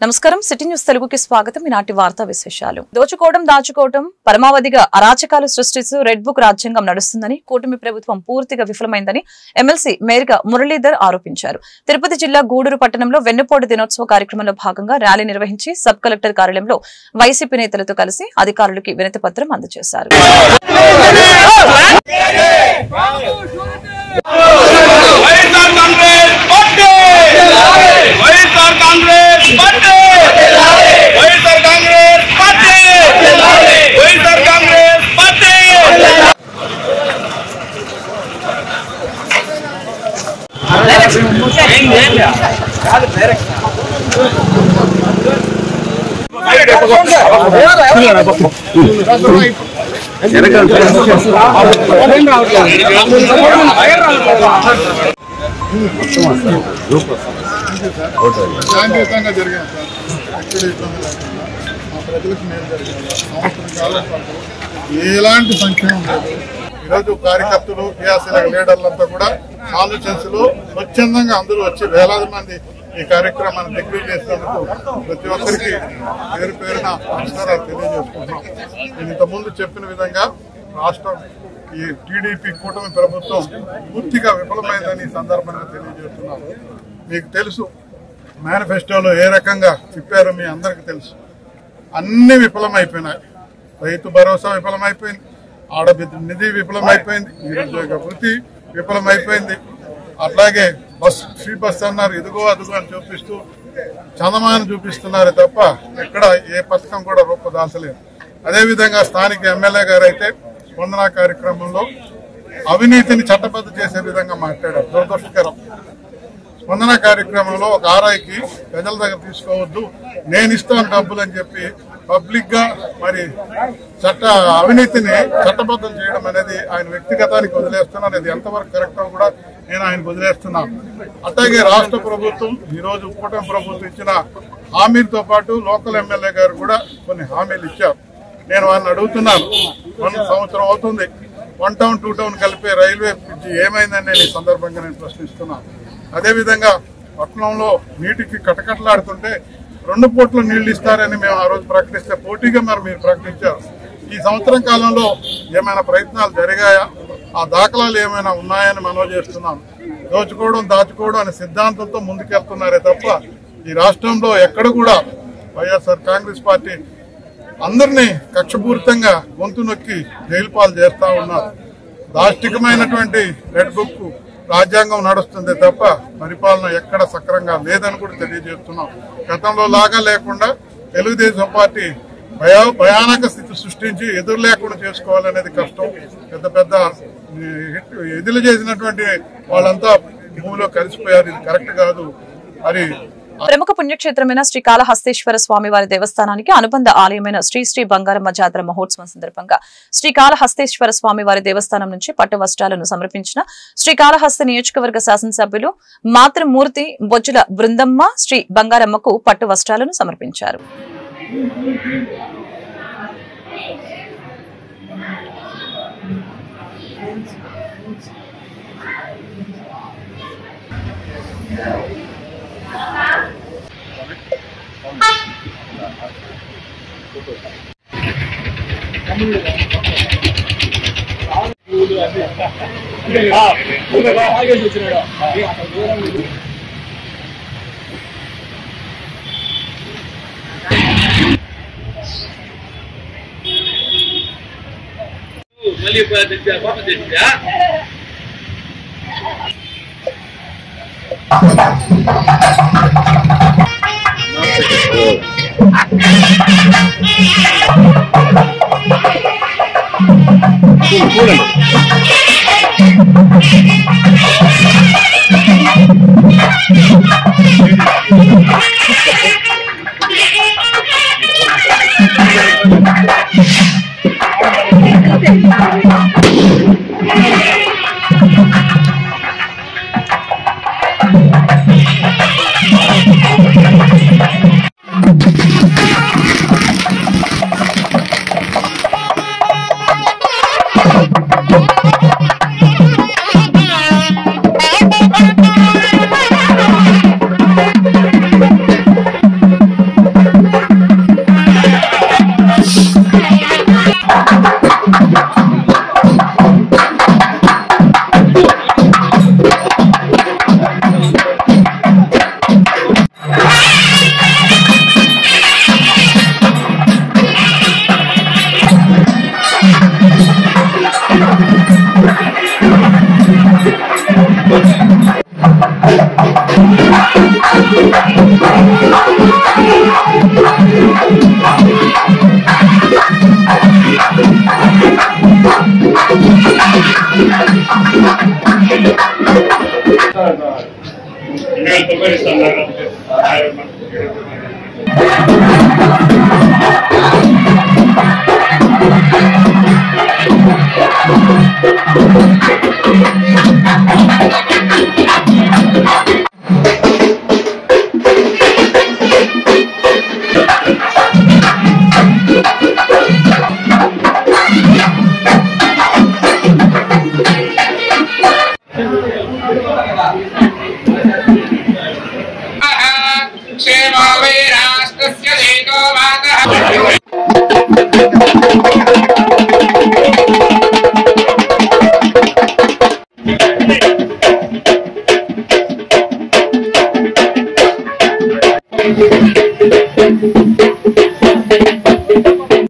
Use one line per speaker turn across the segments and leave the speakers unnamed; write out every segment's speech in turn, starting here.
నమస్కారం city news తెలుగుకి స్వాగతం. ఈనాటి వార్తా విశేషాలు. దోచుకోవడం దాచుకోవడం పరమావధిగా అరాచకాలు సృష్టిస్తూ రెడ్ బుక్ రాజ్యాంగం నడుస్తుందని కూటమి ప్రభుత్వం పూర్తిగా విఫలమైందని ఎమ్మెల్సీ మేయర్ మురళీధర్ ఆరోపించారు. తిరుపతి జిల్లా గూడూరు పట్టణంలో వెన్నుపోటు దినోత్సవ కార్యక్రమంలో భాగంగా ర్యాలీ నిర్వహించి సబ్ కలెక్టర్ కార్యాలయంలో వైసీపీ నేతలతో కలిసి అధికారులకు వినతి పత్రం అందజేశారు.
శాంతియుతంగా జరిగాను సార్. ఎక్కడ ఇబ్బంది లేకుండా మా ప్రజలకు మేలు జరిగింది. సంవత్సరం కాలం పాటు ఎలాంటి సంక్షేమం లేదు. ఈరోజు కార్యకర్తలు క్రియాశీలక లీడర్లంతా కూడా కాన్స్టిట్యున్సీలో స్వచ్ఛందంగా అందరూ వచ్చి వేలాది మంది ఈ కార్యక్రమాన్ని దిగ్విజయం చేసినందుకు ప్రతి ఒక్కరికి పేరు పేరున నమస్కారాలు తెలియజేసుకుంటున్నాం. నేను ఇంతకుముందు చెప్పిన విధంగా రాష్ట్రం ఈ టీడీపీ కూటమి ప్రభుత్వం పూర్తిగా విఫలమైందని ఈ సందర్భంగా తెలియజేస్తున్నాం. మీకు తెలుసు మేనిఫెస్టోలో ఏ రకంగా చెప్పారో మీ అందరికీ తెలుసు. అన్ని విఫలమైపోయినాయి. రైతు భరోసా విఫలమైపోయింది, ఆడబిడ్డ నిధి విఫలమైపోయింది, నిరుద్యోగ వృత్తి విఫలమైపోయింది. అట్లాగే ఫ్రీ బస్ అన్నారు, ఇదిగో అదుగో అని చూపిస్తూ చందమానం చూపిస్తున్నారు తప్ప ఎక్కడ ఏ పథకం కూడా రూపదాల్చలేదు. అదేవిధంగా స్థానిక ఎమ్మెల్యే గారు అయితే స్పందన కార్యక్రమంలో అవినీతిని చట్టబద్ధ చేసే విధంగా మాట్లాడారు. దురదృష్టకరం. స్పందన కార్యక్రమంలో ఒక ఆర్ఐకి ప్రజల దగ్గర తీసుకోవద్దు, నేను ఇస్తాను డబ్బులు అని చెప్పి పబ్లిక్ గా మరి అవినీతిని చట్టబద్ధం చేయడం అనేది ఆయన వ్యక్తిగతానికి వదిలేస్తున్నాను. అది ఎంతవరకు కరెక్టో కూడా నేను ఆయనకు వదిలేస్తున్నాను. అట్లాగే రాష్ట్ర ప్రభుత్వం ఈరోజు కూటమి ప్రభుత్వం ఇచ్చిన హామీలతో పాటు లోకల్ ఎమ్మెల్యే గారు కూడా కొన్ని హామీలు ఇచ్చారు. నేను వారిని అడుగుతున్నాను, 1 సంవత్సరం అవుతుంది 1 టౌన్ 2 టౌన్ కలిపే రైల్వే బ్రిడ్జి ఏమైందని నేను ఈ సందర్భంగా నేను ప్రశ్నిస్తున్నాను. అదేవిధంగా పట్టణంలో నీటికి కటకటలాడుతుంటే 2 పూట్ల నీళ్లు ఇస్తారని మేము ఆ రోజు ప్రకటిస్తే పోటీగా మరి మీరు ప్రకటించారు. ఈ సంవత్సరం కాలంలో ఏమైనా ప్రయత్నాలు జరిగాయా, ఆ దాఖలాలు ఏమైనా ఉన్నాయని మనవి చేస్తున్నాను. దోచుకోవడం దాచుకోవడం అనే సిద్ధాంతంతో ముందుకెళ్తున్నారే తప్ప ఈ రాష్ట్రంలో ఎక్కడ కూడా వైఎస్ఆర్ కాంగ్రెస్ పార్టీ అందరినీ కక్షపూరితంగా గొంతు నొక్కి జైలు పాలు చేస్తా ఉన్నారు. దాష్టికమైనటువంటి రెడ్ బుక్ రాజ్యాంగం నడుస్తుంది తప్ప పరిపాలన ఎక్కడ సక్రంగా లేదని కూడా తెలియజేస్తున్నాం. గతంలో లాగా లేకుండా తెలుగుదేశం పార్టీ భయానక స్థితి సృష్టించి ఎదురు లేకుండా చేసుకోవాలనేది కష్టం. పెద్ద పెద్ద ఎదురు చేసినటువంటి వాళ్ళంతా భూమిలో కలిసిపోయారు. ఇది కరెక్ట్ కాదు. మరి
ప్రముఖ పుణ్యక్షేత్రమైన శ్రీకాళహస్తేశ్వర స్వామి వారి దేవస్థానానికి అనుబంధ ఆలయమైన శ్రీ శ్రీ బంగారమ్మ జాతర మహోత్సవం సందర్భంగా శ్రీకాళహస్తేశ్వర స్వామి వారి దేవస్థానం నుంచి పట్టు వస్త్రాలను సమర్పించిన శ్రీకాళహస్తి నియోజకవర్గ శాసనసభ్యులు మాతృమూర్తి బొజ్జుల బృందమ్మ శ్రీ బంగారమ్మకు పట్టు వస్త్రాలను సమర్పించారు.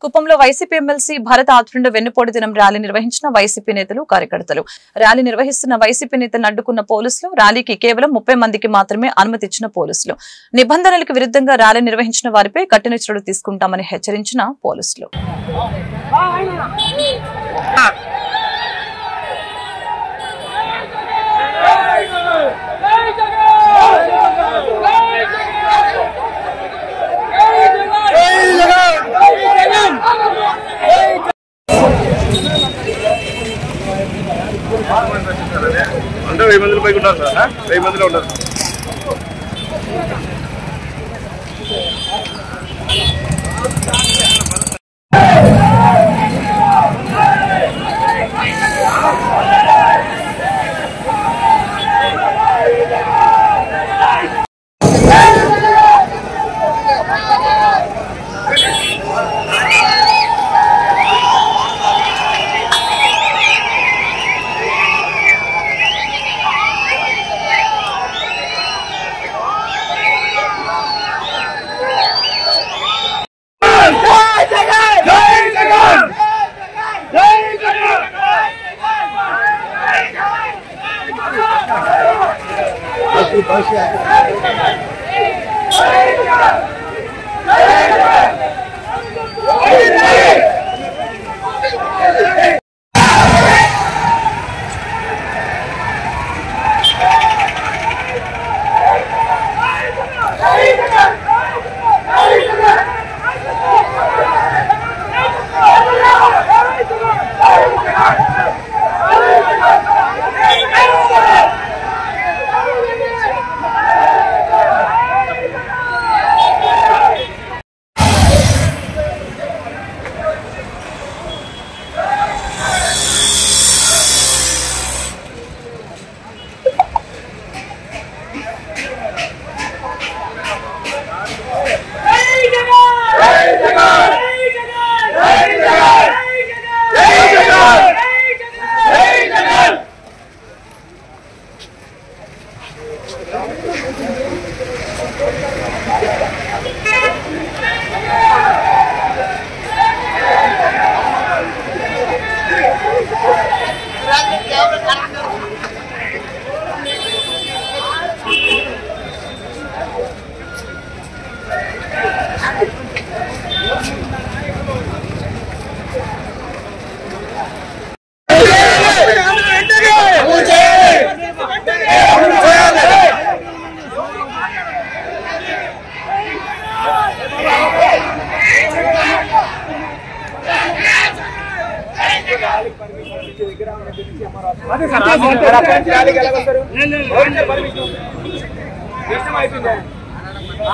కుప్పంలో వైసీపీ ఎమ్మెల్సీ భరత్ ఆధ్వర్యంలో వెన్నుపోటు దినం ర్యాలీ నిర్వహించిన వైసీపీ నేతలు కార్యకర్తలు. ర్యాలీ నిర్వహిస్తున్న వైసీపీ నేతలను అడ్డుకున్న పోలీసులు, ర్యాలీకి కేవలం 30 మందికి మాత్రమే అనుమతి ఇచ్చిన పోలీసులు, నిబంధనలకు విరుద్ధంగా ర్యాలీ నిర్వహించిన వారిపై కఠిన చర్యలు తీసుకుంటామని హెచ్చరించిన పోలీసులు.
అంటే 1000 మంది పైకి ఉంటారు సార్, 1000 మందిలో ఉంటారు.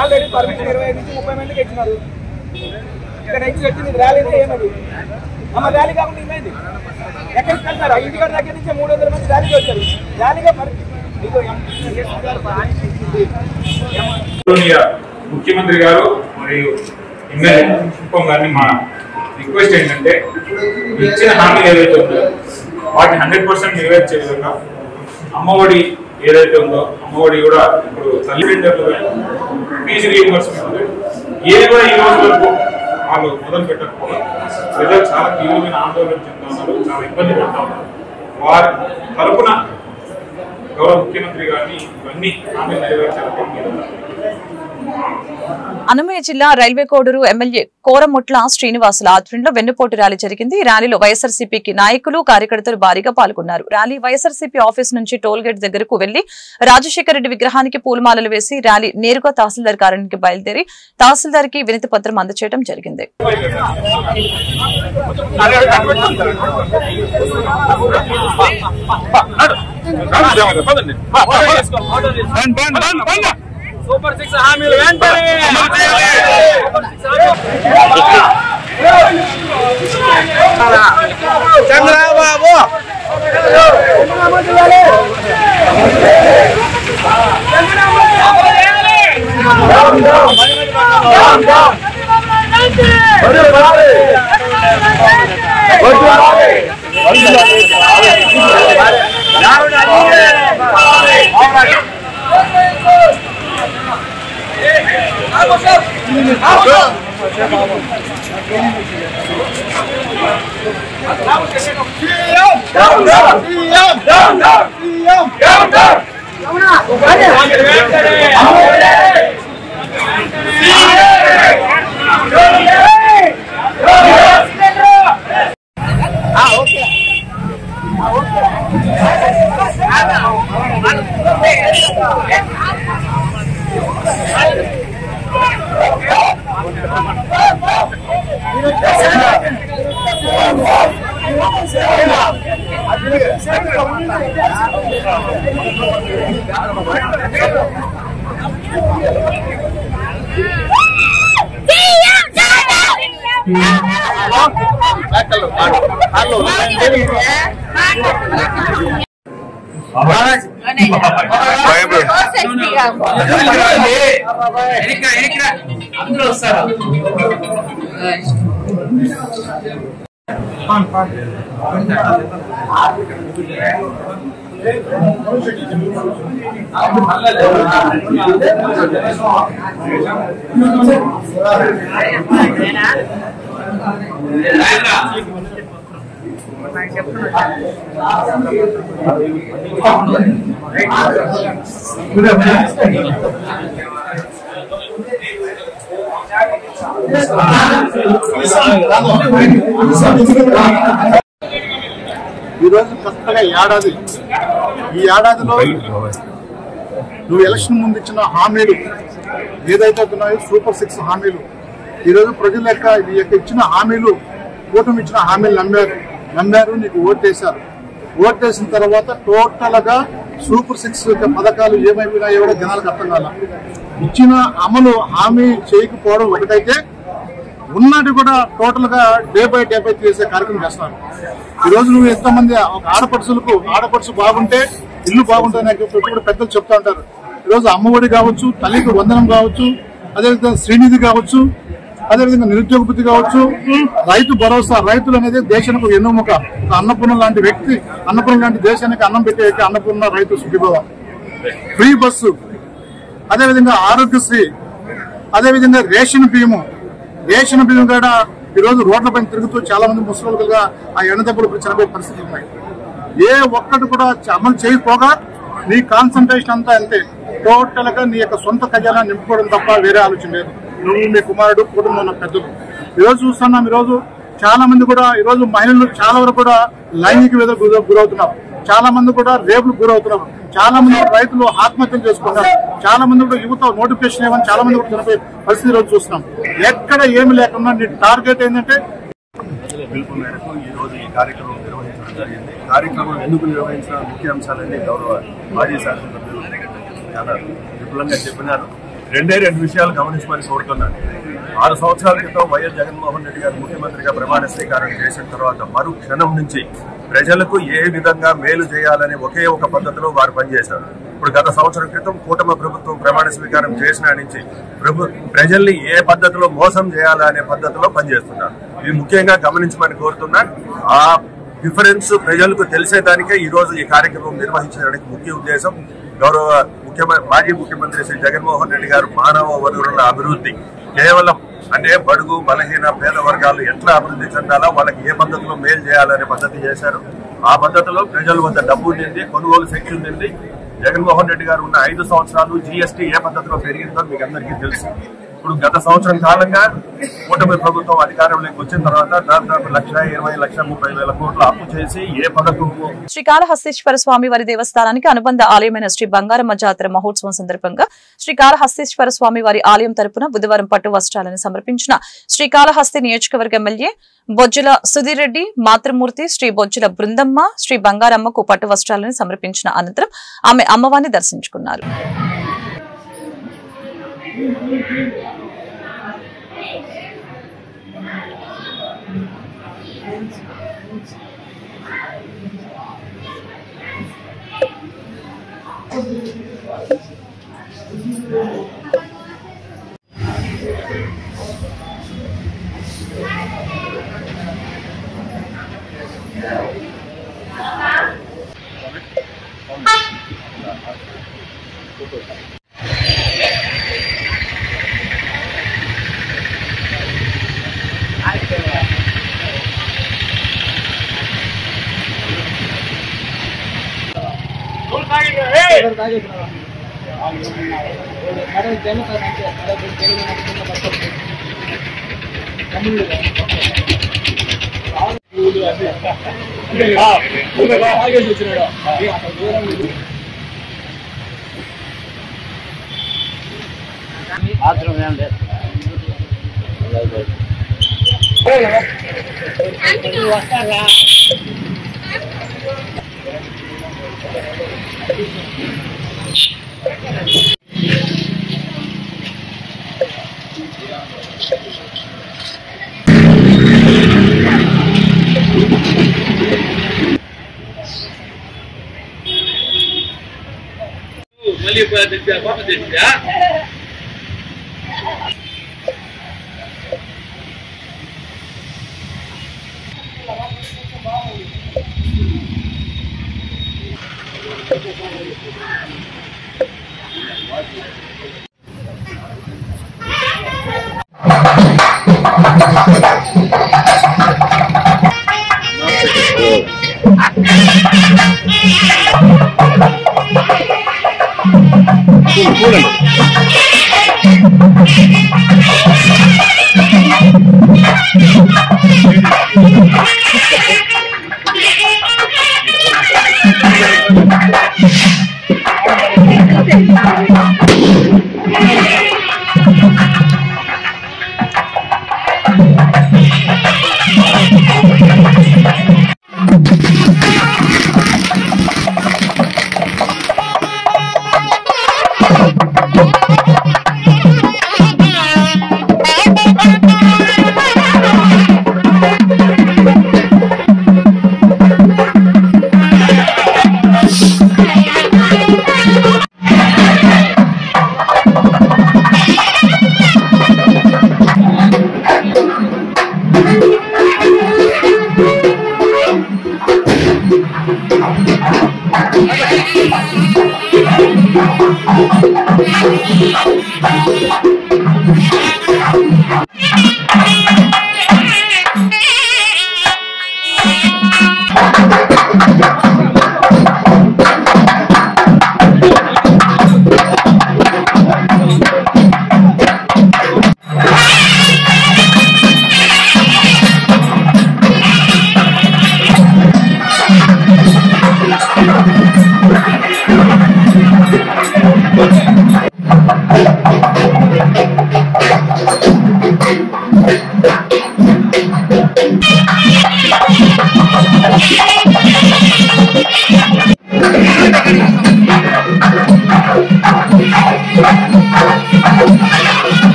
ఆల్రెడీ పర్మిషన్ 25 నుంచి 30 మందికి ఇచ్చినారు. ఇక నెక్స్ట్ వచ్చింది ర్యాలీ. ఏమది అమ్మ ర్యాలీ కాకుండా ఏమైంది? ఎక్కడికి వెళ్తారు? ఇంటికాడ దగ్గర నుంచి 300 మంది ర్యాలీకి వచ్చారు. ర్యాలీగా
ముఖ్యమంత్రి గారు మరియు ఎమ్మెల్యే కుప్పం గారిని మా రిక్వెస్ట్ ఏంటంటే ఇచ్చిన హామీలు ఏదైతే ఉందో వాటిని 100% నెరవేర్చే విధంగా అమ్మఒడి ఏదైతే ఉందో అమ్మఒడి కూడా ఇప్పుడు తల్లిదండ్రులు ఫీజు రీయింబర్స్మెంట్ ఏది కూడా ఈ రోజు వరకు వాళ్ళు మొదలు పెట్టకపోవడం ప్రజలు చాలా తీవ్రమైన ఆందోళన చెందుతా ఉన్నారు, చాలా ఇబ్బంది పడుతూ ఉన్నారు. వారి తరపున గౌరవ ముఖ్యమంత్రి గారిని ఇవన్నీ హామీలు నెరవేర్చాలని
అన్నమయ్య జిల్లా రైల్వే కోడూరు ఎమ్మెల్యే కోరముట్ల శ్రీనివాసుల ఆధ్వర్యంలో వెన్నుపోటు ర్యాలీ జరిగింది. ఈ ర్యాలీలో వైఎస్ఆర్సీపీకి నాయకులు కార్యకర్తలు భారీగా పాల్గొన్నారు. ర్యాలీ వైఎస్ఆర్సీపీ ఆఫీస్ నుంచి టోల్ గేట్ దగ్గరకు వెళ్లి రాజశేఖర రెడ్డి విగ్రహానికి పూలమాలలు వేసి ర్యాలీ నేరుగా తహసీల్దార్ కార్యాలయానికి బయలుదేరి తహసీల్దార్ కి వినతి పత్రం అందజేయడం జరిగింది.
సూపర్ 6 హామీలు వెంటనే చంద్రబాబు
అందరూ వస్తారా?
ఈరోజు కొత్తగా ఏడాది, ఈ ఏడాదిలో నువ్వు ఎలక్షన్ ముందు ఇచ్చిన హామీలు ఏదైతే ఉన్నాయో సూపర్ 6 హామీలు, ఈరోజు ప్రజల యొక్క ఇచ్చిన హామీలు, కూటమి ఇచ్చిన హామీలు నమ్మారు, నీకు ఓటేశారు. ఓటేసిన తర్వాత టోటల్ గా సూపర్ 6 పథకాలు ఏమైపోయినాయో కూడా జనాలకు అర్థం కాల. ఇచ్చిన అమలు హామీ చేయకపోవడం ఒకటైతే, ఉన్నది కూడా టోటల్ గా డే బై చేసే కార్యక్రమం చేస్తున్నారు. ఈ రోజు నువ్వు ఎంతమంది ఒక ఆడపడుచు బాగుంటే ఇల్లు బాగుంటుందని కూడా పెద్దలు చెప్తా ఉంటారు. ఈరోజు అమ్మఒడి కావచ్చు, తల్లికి వందనం కావచ్చు, అదేవిధంగా శ్రీనిధి కావచ్చు, అదేవిధంగా నిరుద్యోగ వృత్తి కావచ్చు, రైతు భరోసా, రైతులు అనేది దేశానికి ఎన్నుముక. అన్నపూర్ణ లాంటి వ్యక్తి, అన్నపూర్ణ లాంటి దేశానికి అన్నం పెట్టే వ్యక్తి అన్నపూర్ణ రైతు సుఖీభవ. ఫ్రీ బస్సు, అదేవిధంగా ఆరోగ్యశ్రీ, అదేవిధంగా రేషన్ బియ్యం కూడా ఈరోజు రోడ్లపైన తిరుగుతూ చాలా మంది ముసలిగా ఆ ఎండదెబ్బలు చనిపోయే పరిస్థితులు ఉన్నాయి. ఏ ఒక్కటి కూడా అమలు చేయకపోగా నీ కాన్సన్ట్రేషన్ అంతా అంతే. టోటల్ గా నీ యొక్క సొంత ఖజానా నింపుకోవడం తప్ప వేరే ఆలోచన లేదు. నువ్వు, మీ కుమారుడు, కుటుంబంలో ఉన్న పెద్దలు. ఈరోజు చూస్తున్నాం, ఈరోజు చాలా మంది కూడా, ఈరోజు మహిళలు చాలా వరకు కూడా లైంగిక వేదనకు గురవుతున్నారు. చాలా మంది కూడా రేపులు గురవుతున్నారు. చాలా మంది రైతులు ఆత్మహత్యలు చేసుకుంటారు. చాలా మంది కూడా యువత నోటిఫికేషన్ ఏమని చాలా మంది కూడా చనిపోయే పరిస్థితి రోజు చూస్తున్నాం. ఎక్కడ ఏమి లేకుండా నీ టార్గెట్ ఏంటంటే
పిలుపు మేరకు ఈ రోజు ఈ కార్యక్రమం నిర్వహించడం జరిగింది. కార్యక్రమం ఎందుకు నిర్వహించిన ముఖ్య అంశాలన్నీ గౌరవ మాజీ శాసనసభ్యులు చాలా విపులంగా చెప్పినారు. రెండే విషయాలు గమనించమని కోరుతున్నాను. 6 సంవత్సరాల క్రితం వైఎస్ జగన్మోహన్ రెడ్డి గారు ముఖ్యమంత్రిగా ప్రమాణ స్వీకారం చేసిన తర్వాత మరు క్షణం నుంచి ప్రజలకు ఏ విధంగా మేలు చేయాలనే ఒకే ఒక పద్ధతిలో వారు పనిచేశారు. ఇప్పుడు గత సంవత్సరం క్రితం కూటమి ప్రభుత్వం ప్రమాణ స్వీకారం చేసిన నుంచి ప్రజల్ని ఏ పద్ధతిలో మోసం చేయాలనే పద్ధతిలో పనిచేస్తున్నారు. ఇది ముఖ్యంగా గమనించమని కోరుతున్నాను. ఆ డిఫరెన్స్ ప్రజలకు తెలిసేదానికే ఈ రోజు ఈ కార్యక్రమం నిర్వహించడానికి ముఖ్య ఉద్దేశం. గౌరవ మాజీ ముఖ్యమంత్రి శ్రీ జగన్మోహన్ రెడ్డి గారు మానవ వనరుల అభివృద్ధి కేవలం అంటే బడుగు బలహీన పేద వర్గాలు ఎట్లా అభివృద్ధి చెందాలో, వాళ్ళకి ఏ పద్ధతిలో మేలు చేయాలనే పద్ధతి చేశారు. ఆ పద్ధతిలో ప్రజల వద్ద డబ్బు నింది, కొనుగోలు శక్తి నింది, జగన్మోహన్ రెడ్డి గారు ఉన్న 5 సంవత్సరాలు జీఎస్టీ ఏ పద్ధతిలో పెరిగిందో మీకు అందరికీ తెలుసు. ఇప్పుడు గత సంవత్సరం కాలంగా కూటమి ప్రభుత్వం అధికారంలోకి వచ్చిన తర్వాత దాదాపు 1,20,30,000 కోట్ల అప్పు చేసి ఏ పథకము.
శ్రీకాళహస్తీశ్వర స్వామి వారి దేవస్థానానికి అనుబంధ ఆలయమైన శ్రీ బంగారమ్మ జాతర మహోత్సవం సందర్భంగా శ్రీకాళహస్తీశ్వర స్వామి వారి ఆలయం తరపున బుధవారం పట్టు వస్త్రాలను సమర్పించిన శ్రీకాళహస్తి నియోజకవర్గ ఎమ్మెల్యే బొజ్జుల సుధీర్ రెడ్డి, మాతృమూర్తి శ్రీ బొజ్జుల బృందమ్మ శ్రీ బంగారమ్మకు పట్టు వస్త్రాలను సమర్పించిన అనంతరం ఆమె అమ్మవారిని దర్శించుకున్నారు.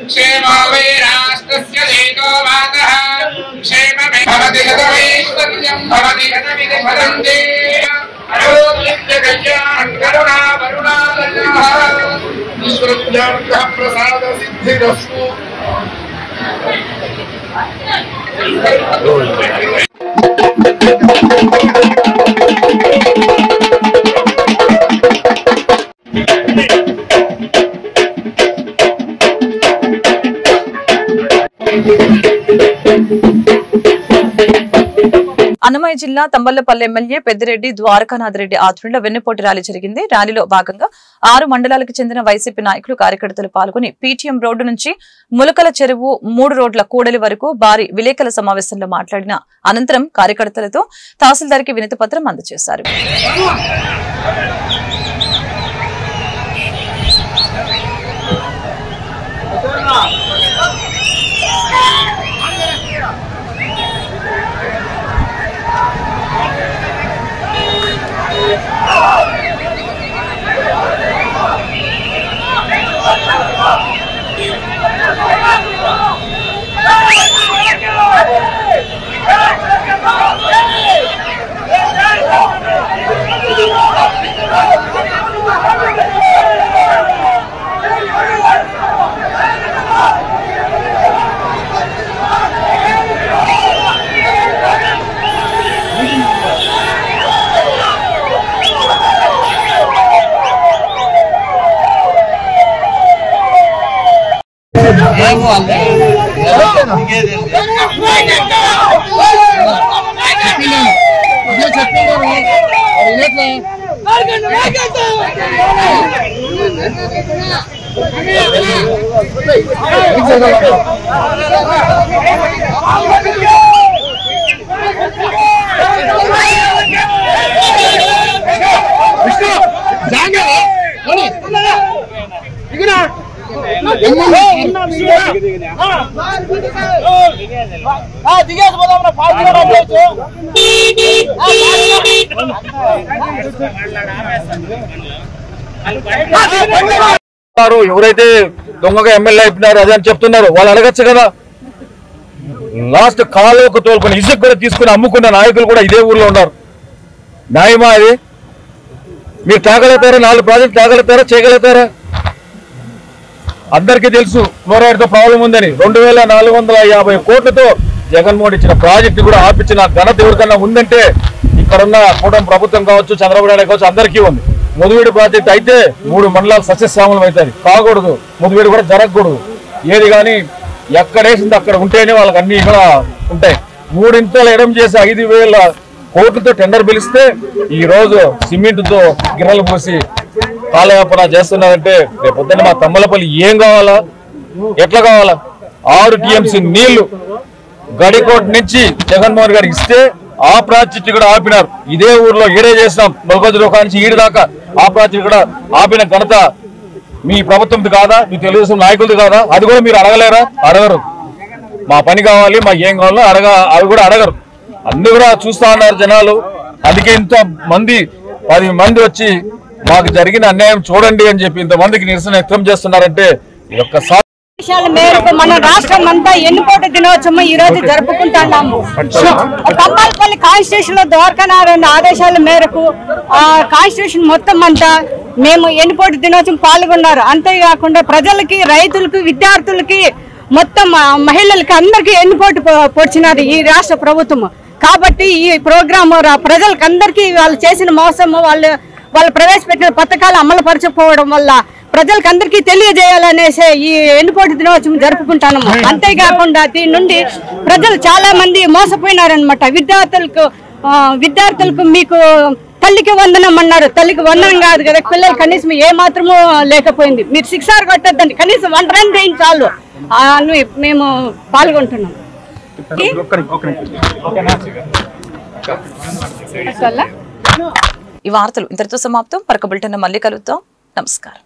क्षेमो वै राष्ट्रस्य देतो वातः क्षेममे भवति शतमैश्वर्यं भवति शतमिति वदन्ति अयोनित्यकल्याणं करुणा वरुणालयः विश्वविद्यार्थः प्रसादसिद्धिरस्तु।
అన్నమయ్య జిల్లా తంబళ్లపల్లి ఎమ్మెల్యే పెద్దిరెడ్డి ద్వారకానాథ్ రెడ్డి ఆధ్వర్యంలో వెన్నుపోటు ర్యాలీ జరిగింది. ర్యాలీలో భాగంగా 6 మండలాలకు చెందిన వైసీపీ నాయకులు కార్యకర్తలు పాల్గొని పీటీఎం రోడ్డు నుంచి ములకల చెరువు 3 రోడ్ల కూడలి వరకు భారీ విలేకరుల సమావేశంలో మాట్లాడిన అనంతరం కార్యకర్తలతో తహసీల్దార్కి వినతి పత్రం అందజేశారు.
ఎవరైతే దొంగగా ఎమ్మెల్యే అయిపోయినారో అదే అని చెప్తున్నారు వాళ్ళు అడగచ్చు కదా. లాస్ట్ కాలువకు తోలుకొని ఇసుక కూడా తీసుకుని అమ్ముకున్న నాయకులు కూడా ఇదే ఊర్లో ఉన్నారు. న్యాయమా అది? మీరు తాగలుగుతారా? 4 ప్రాజెక్టులు తాగలుగుతారా? చేయగలుగుతారా? అందరికీ తెలుసు ఫ్లోరైడ్తో ప్రాబ్లం ఉందని. 2450 కోట్లతో జగన్మోహన్ ఇచ్చిన ప్రాజెక్టు కూడా ఆపించిన ఘనత ఎవరికన్నా ఉందంటే ఇక్కడున్న కూటమి ప్రభుత్వం కావచ్చు, చంద్రబాబు నాయుడు కావచ్చు, అందరికీ ఉంది. ముదివేడు ప్రాజెక్ట్ అయితే 3 మండలాలు సస్యశ్యామలం అవుతుంది. కాకూడదు, ముదివేడు కూడా జరగకూడదు. ఏది కానీ ఎక్కడేసింది అక్కడ ఉంటేనే వాళ్ళకి అన్ని కూడా ఉంటాయి. 3 ఇంతలు ఎడం చేసి 5000 కోట్లతో టెండర్ పిలిస్తే ఈ రోజు సిమెంట్తో గిర్రలు పోసి కాలయాపన చేస్తున్నారంటే రేపు పొద్దున్న మా తమ్మలపల్లి ఏం కావాలా, ఎట్లా కావాలా? 6 టీఎంసీ నీళ్లు గడికోట నుంచి జగన్మోహన్ గారికి ఇస్తే ఆ ప్రాజెక్టు కూడా ఆపినారు. ఇదే ఊర్లో ఈడే చేసినాం. మొలకొద్దులో నుంచి ఈడు దాకా ఆ ప్రాజెక్టు కూడా ఆపిన ఘనత మీ ప్రభుత్వంది కాదా? మీ తెలుగుదేశం నాయకులది కాదా? అది కూడా మీరు అడగలేరా? అడగరు. మా పని కావాలి, మా ఏం కావాలో అవి కూడా అడగరు. అన్ని కూడా చూస్తా ఉన్నారు జనాలు. అందుకే ఇంత మంది 10 మంది వచ్చి మాకు జరిగిన అన్యాయం చూడండి అని చెప్పి ఇంతమందికి నిరసన వ్యక్తం చేస్తున్నారంటే ఈ యొక్క
మేరకు మన రాష్ట్రం అంతా ఎన్నికోట దినోత్సవం ఈ రోజు జరుపుకుంటున్నాము. తంబాలపల్లి కాన్స్టిట్యూషన్ లో ద్వారకానాథ్ ఆదేశాల మేరకు కాన్స్టిట్యూషన్ మొత్తం అంతా మేము ఎన్నికోట దినోత్సవం పాల్గొన్నారు. అంతేకాకుండా ప్రజలకి, రైతులకి, విద్యార్థులకి, మొత్తం మహిళలకి అందరికీ ఎన్నిపోటు పొడిచినది ఈ రాష్ట్ర ప్రభుత్వం. కాబట్టి ఈ ప్రోగ్రామ్ ప్రజలకు అందరికీ వాళ్ళు చేసిన మోసం, వాళ్ళు ప్రవేశపెట్టిన పథకాలు అమలు పరచకపోవడం వల్ల ప్రజలకు అందరికీ తెలియజేయాలనేసి ఈ ఎన్నిపోటు దినోత్సవం జరుపుకుంటాము. అంతేకాకుండా దీని నుండి ప్రజలు చాలా మంది మోసపోయినారనమాట. విద్యార్థులకు మీకు తల్లికి వందనం అన్నారు. తల్లికి వందనం కాదు కదా, పిల్లలు కనీసం ఏ మాత్రమూ లేకపోయింది. మీరు 6 hours కొట్టద్దండి, కనీసం 1 run రేంజ్ చాలు అని మేము పాల్గొంటున్నాం.
ఈ వార్తలు ఇంతటితో సమాప్తం. మరొక బులెటిన్ మళ్ళీ కలుద్దాం. నమస్కారం.